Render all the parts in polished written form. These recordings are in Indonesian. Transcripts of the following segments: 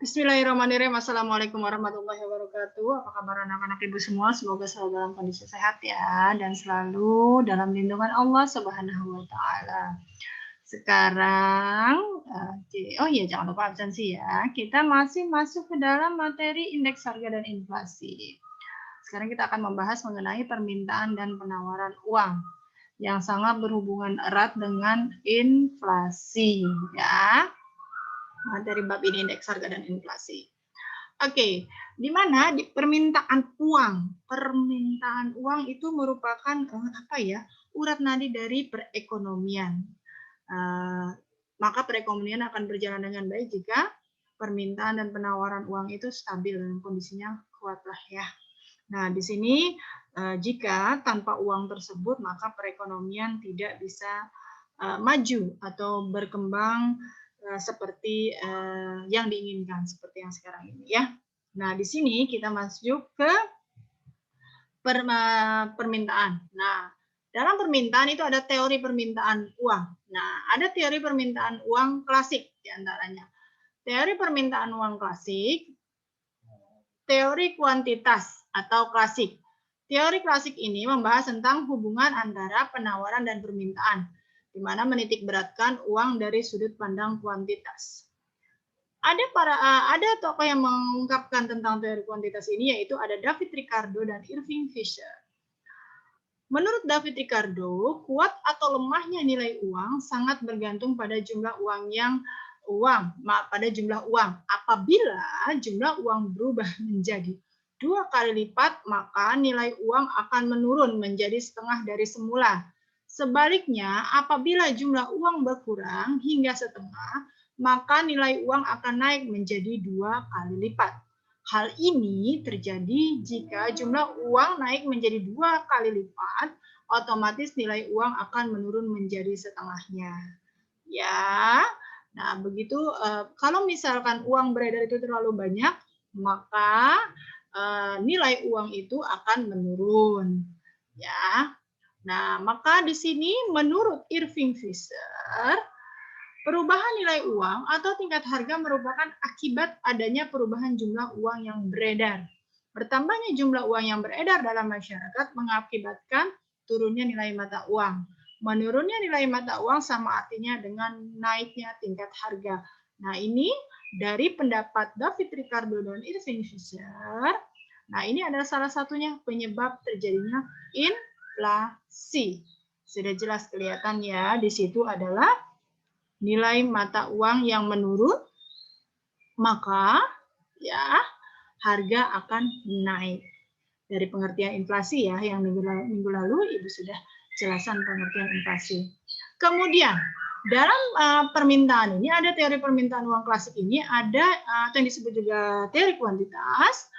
Bismillahirrahmanirrahim. Assalamualaikum warahmatullahi wabarakatuh. Apa kabar anak-anak ibu semua? Semoga selalu dalam kondisi sehat ya, dan selalu dalam lindungan Allah Subhanahu wa Ta'ala. Sekarang, oh iya, jangan lupa absensi ya. Kita masih masuk ke dalam materi indeks harga dan inflasi. Sekarang kita akan membahas mengenai permintaan dan penawaran uang yang sangat berhubungan erat dengan inflasi ya. Materi bab ini indeks harga dan inflasi. Oke, di mana di permintaan uang. Permintaan uang itu merupakan urat nadi dari perekonomian. Maka perekonomian akan berjalan dengan baik jika permintaan dan penawaran uang itu stabil dan kondisinya kuatlah ya. Nah, di sini jika tanpa uang tersebut maka perekonomian tidak bisa maju atau berkembang seperti yang diinginkan, seperti yang sekarang ini ya. Nah, di sini kita masuk ke permintaan. Nah, dalam permintaan itu ada teori permintaan uang. Nah, ada teori permintaan uang klasik diantaranya. Teori permintaan uang klasik, teori kuantitas atau klasik. Teori klasik ini membahas tentang hubungan antara penawaran dan permintaan, di mana menitik beratkan uang dari sudut pandang kuantitas. Ada tokoh yang mengungkapkan tentang teori kuantitas ini, yaitu ada David Ricardo dan Irving Fisher. Menurut David Ricardo, kuat atau lemahnya nilai uang sangat bergantung pada jumlah uang. Apabila jumlah uang berubah menjadi 2 kali lipat, maka nilai uang akan menurun menjadi setengah dari semula. Sebaliknya, apabila jumlah uang berkurang hingga setengah, maka nilai uang akan naik menjadi 2 kali lipat. Hal ini terjadi jika jumlah uang naik menjadi 2 kali lipat, otomatis nilai uang akan menurun menjadi setengahnya. Ya, nah begitu. Kalau misalkan uang beredar itu terlalu banyak, maka nilai uang itu akan menurun. Ya, nah maka di sini menurut Irving Fisher, perubahan nilai uang atau tingkat harga merupakan akibat adanya perubahan jumlah uang yang beredar. Bertambahnya jumlah uang yang beredar dalam masyarakat mengakibatkan turunnya nilai mata uang. Menurunnya nilai mata uang sama artinya dengan naiknya tingkat harga. Nah, ini dari pendapat David Ricardo dan Irving Fisher. Nah, ini adalah salah satunya penyebab terjadinya inflasi. Sudah jelas kelihatan ya, di situ adalah nilai mata uang yang menurun, maka ya harga akan naik. Dari pengertian inflasi ya, yang minggu lalu Ibu sudah jelaskan pengertian inflasi. Kemudian dalam permintaan ini ada teori permintaan uang klasik ini, ada atau yang disebut juga teori kuantitas.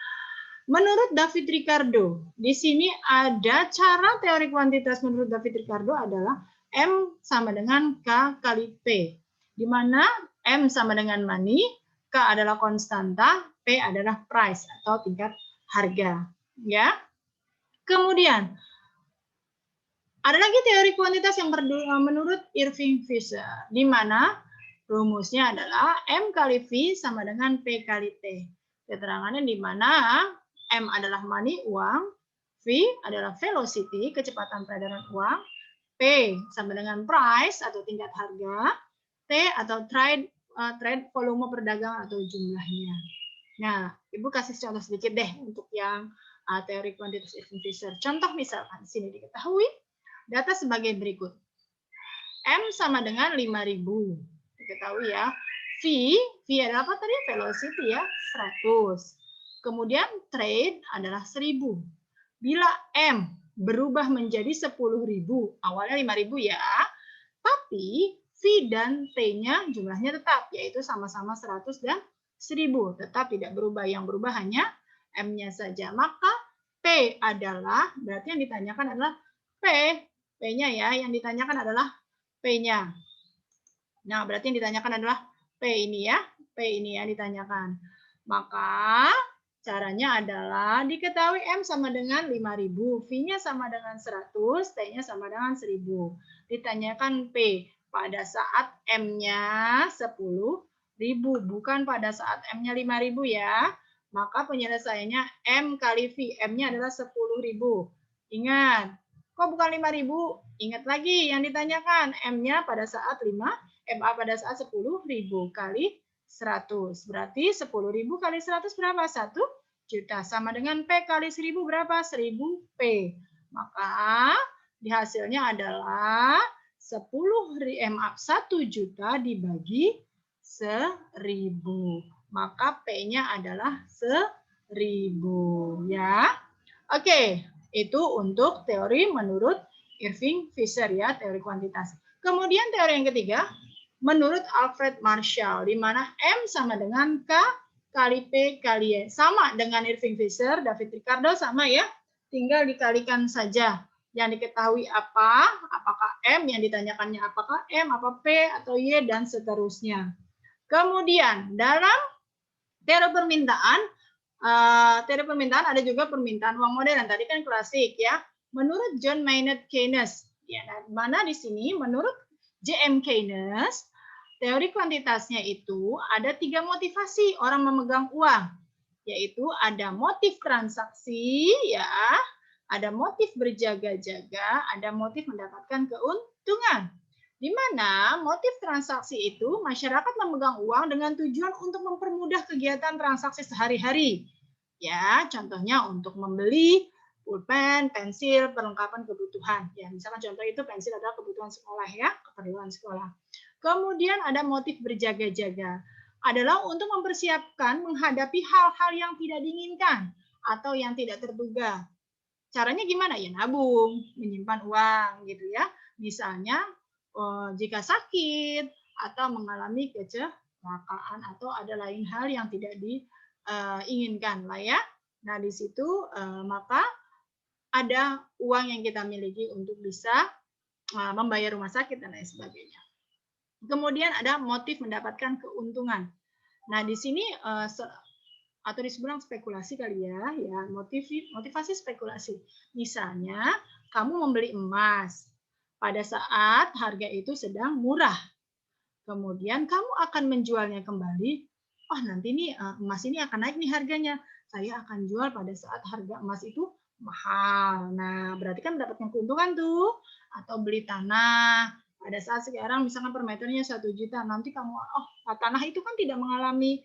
Menurut David Ricardo, di sini ada cara teori kuantitas menurut David Ricardo adalah M sama dengan K kali P, di mana M sama dengan money, K adalah konstanta, P adalah price atau tingkat harga. Ya. Kemudian ada lagi teori kuantitas yang menurut Irving Fisher, di mana rumusnya adalah M kali V sama dengan P kali T. Keterangannya di mana M adalah money, uang, V adalah velocity, kecepatan peredaran uang, P sama dengan price atau tingkat harga, T atau trade volume perdagangan atau jumlahnya. Nah, Ibu kasih contoh sedikit deh untuk yang teori kuantitas Irving Fisher. Contoh misalkan di sini diketahui data sebagai berikut. M sama dengan 5.000. Diketahui ya. V adalah apa tadi? Velocity ya, 100. Kemudian trade adalah 1.000. Bila M berubah menjadi 10.000, awalnya 5.000 ya, tapi V dan T-nya jumlahnya tetap, yaitu sama-sama 100 dan 1.000. Tetap tidak berubah, yang berubah hanya M-nya saja. Maka P adalah, berarti yang ditanyakan adalah P-nya ya, yang ditanyakan adalah P-nya. Nah, berarti yang ditanyakan adalah P ini ya, P ini ya ditanyakan. Maka caranya adalah diketahui M sama dengan 5.000, V-nya sama dengan 100, T-nya sama dengan 1.000. Ditanyakan P pada saat M-nya 10.000, bukan pada saat M-nya 5.000 ya. Maka penyelesaiannya M kali V. M-nya adalah 10.000. Ingat, kok bukan 5.000? Ingat lagi yang ditanyakan. M-nya pada saat 5, MA pada saat 10.000 kali 100. Berarti 10.000 kali 100 berapa? 1 juta. Sama dengan P kali 1.000 berapa? 1.000 P. Maka di hasilnya adalah 1 juta dibagi 1.000. Maka P-nya adalah 1.000 ya. Oke, itu untuk teori menurut Irving Fisher ya, teori kuantitas. Kemudian teori yang ketiga, menurut Alfred Marshall, di mana M sama dengan K kali P kali Y. Sama dengan Irving Fisher, David Ricardo sama ya, tinggal dikalikan saja. Yang diketahui apa, apakah M, yang ditanyakannya apakah M, apa P, atau Y, dan seterusnya. Kemudian dalam teori permintaan ada juga permintaan uang modern. Tadi kan klasik ya. Menurut John Maynard Keynes, ya, mana di sini menurut J.M. Keynes, teori kuantitasnya itu ada 3 motivasi orang memegang uang, yaitu ada motif transaksi, ya, ada motif berjaga-jaga, ada motif mendapatkan keuntungan. Di mana motif transaksi itu masyarakat memegang uang dengan tujuan untuk mempermudah kegiatan transaksi sehari-hari. Ya, contohnya untuk membeli pulpen, pensil, perlengkapan kebutuhan. Ya, misalkan contoh itu pensil adalah kebutuhan sekolah ya, keperluan sekolah. Kemudian ada motif berjaga-jaga. Adalah untuk mempersiapkan menghadapi hal-hal yang tidak diinginkan atau yang tidak terduga. Caranya gimana? Ya nabung, menyimpan uang gitu ya. Misalnya jika sakit atau mengalami kecelakaan atau ada lain hal yang tidak diinginkan lah ya. Nah, di situ maka ada uang yang kita miliki untuk bisa membayar rumah sakit dan lain sebagainya. Kemudian ada motif mendapatkan keuntungan. Nah, di sini atau disebut spekulasi kali ya, motivasi spekulasi. Misalnya, kamu membeli emas pada saat harga itu sedang murah. Kemudian kamu akan menjualnya kembali. Oh, nanti nih emas ini akan naik nih harganya. Saya akan jual pada saat harga emas itu mahal. Nah, berarti kan mendapatkan keuntungan tuh. Atau beli tanah. Pada saat sekarang misalkan per meternya 1 juta. Nanti kamu, tanah itu kan tidak mengalami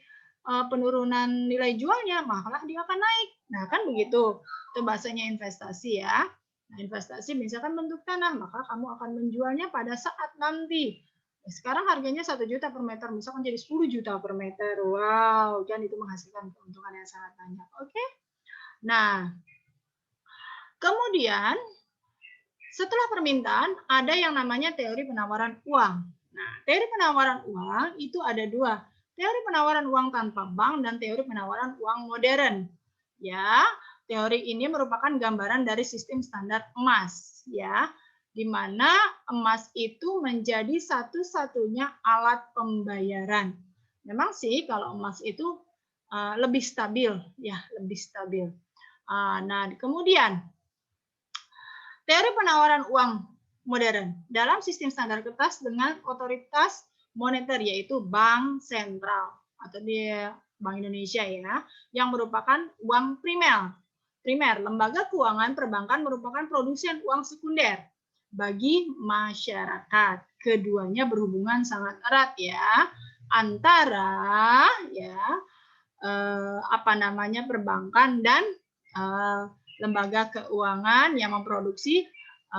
penurunan nilai jualnya, malah dia akan naik. Nah, kan begitu. Itu bahasanya investasi ya. Nah, investasi misalkan bentuk tanah, maka kamu akan menjualnya pada saat nanti. Sekarang harganya 1 juta per meter, misalkan jadi 10 juta per meter. Wow, kan itu menghasilkan keuntungan yang sangat banyak. Oke. Nah, kemudian setelah permintaan, ada yang namanya teori penawaran uang. Nah, teori penawaran uang itu ada 2. Teori penawaran uang tanpa bank dan teori penawaran uang modern. Ya, teori ini merupakan gambaran dari sistem standar emas, ya, di mana emas itu menjadi satu-satunya alat pembayaran. Memang sih kalau emas itu lebih stabil, ya, lebih stabil. Nah, kemudian teori penawaran uang modern dalam sistem standar kertas dengan otoritas moneter yaitu Bank Sentral atau di Bank Indonesia ya, yang merupakan uang primer. Lembaga keuangan perbankan merupakan produsen uang sekunder bagi masyarakat. Keduanya berhubungan sangat erat ya antara ya perbankan dan lembaga keuangan yang memproduksi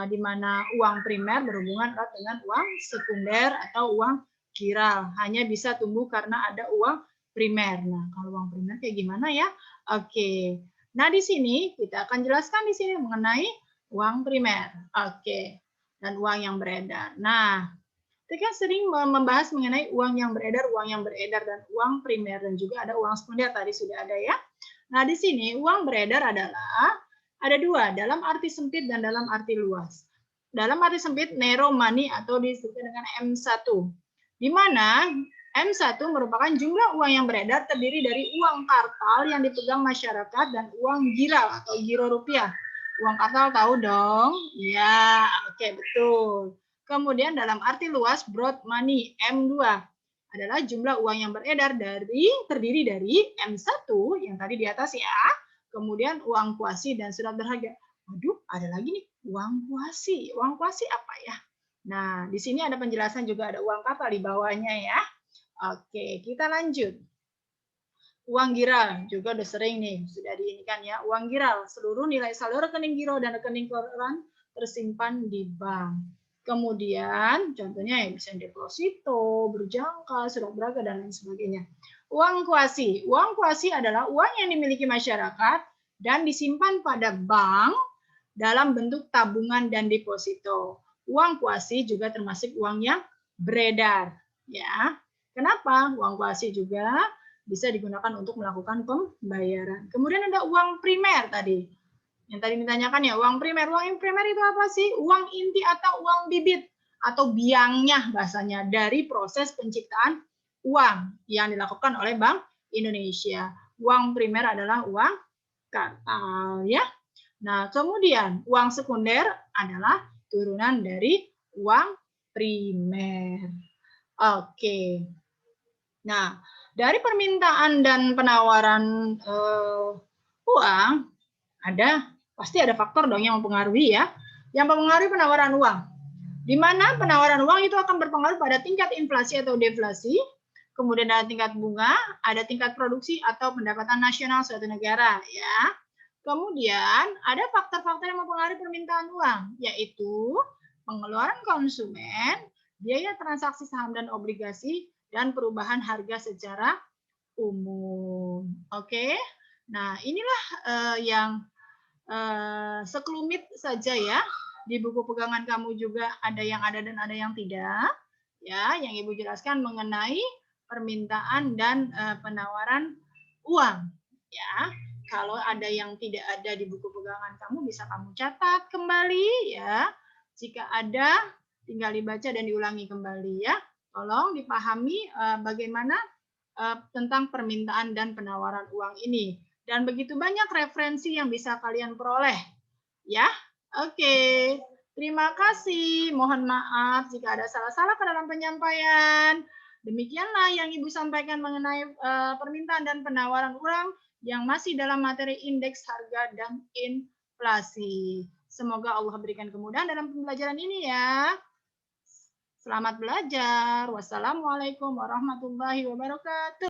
di mana uang primer berhubungan erat dengan uang sekunder atau uang giral. Hanya bisa tumbuh karena ada uang primer. Nah, kalau uang primer kayak gimana ya? Oke. Nah, di sini kita akan jelaskan di sini mengenai uang primer. Oke. Dan uang yang beredar. Nah, kita sering membahas mengenai uang yang beredar, dan uang primer, dan juga ada uang sekunder tadi sudah ada ya. Nah, di sini uang beredar adalah ada 2, dalam arti sempit dan dalam arti luas. Dalam arti sempit, narrow money atau disebut dengan M1. Di mana M1 merupakan jumlah uang yang beredar terdiri dari uang kartal yang dipegang masyarakat dan uang giral atau giro rupiah. Uang kartal tahu dong? Ya, oke, betul. Kemudian dalam arti luas, broad money, M2. adalah jumlah uang yang beredar terdiri dari M1 yang tadi di atas ya, kemudian uang kuasi dan surat berharga. Waduh, ada lagi nih, uang kuasi. Uang kuasi apa ya? Nah, di sini ada penjelasan juga, ada uang kapal di bawahnya ya. Oke, kita lanjut. Uang giral juga udah sering nih, sudah diinikan ya. Uang giral, seluruh nilai saldo rekening giro dan rekening koran tersimpan di bank. Kemudian contohnya ya bisa deposito, berjangka, surat berharga dan lain sebagainya. Uang kuasi. Uang kuasi adalah uang yang dimiliki masyarakat dan disimpan pada bank dalam bentuk tabungan dan deposito. Uang kuasi juga termasuk uang yang beredar, ya. Kenapa? Uang kuasi juga bisa digunakan untuk melakukan pembayaran. Kemudian ada uang primer tadi. Yang tadi ditanyakan ya, uang primer. Uang primer itu apa sih? Uang inti atau uang bibit atau biangnya bahasanya dari proses penciptaan uang yang dilakukan oleh Bank Indonesia. Uang primer adalah uang kartal ya. Nah, kemudian uang sekunder adalah turunan dari uang primer. Oke. Nah, dari permintaan dan penawaran uang, pasti ada faktor dong yang mempengaruhi ya. Yang mempengaruhi penawaran uang. Di mana penawaran uang itu akan berpengaruh pada tingkat inflasi atau deflasi, kemudian ada tingkat bunga, ada tingkat produksi atau pendapatan nasional suatu negara ya. Kemudian ada faktor-faktor yang mempengaruhi permintaan uang, yaitu pengeluaran konsumen, biaya transaksi saham dan obligasi, dan perubahan harga secara umum. Oke, nah inilah yang sekelumit saja ya. Di buku pegangan kamu juga ada yang ada dan ada yang tidak. Ya, yang Ibu jelaskan mengenai permintaan dan penawaran uang. Ya, kalau ada yang tidak ada di buku pegangan kamu bisa kamu catat kembali ya. Jika ada tinggal dibaca dan diulangi kembali ya. Tolong dipahami bagaimana tentang permintaan dan penawaran uang ini. Dan begitu banyak referensi yang bisa kalian peroleh. Ya, oke. Terima kasih. Mohon maaf jika ada salah-salah ke dalam penyampaian. Demikianlah yang Ibu sampaikan mengenai permintaan dan penawaran uang yang masih dalam materi indeks harga dan inflasi. Semoga Allah berikan kemudahan dalam pembelajaran ini ya. Selamat belajar. Wassalamualaikum warahmatullahi wabarakatuh.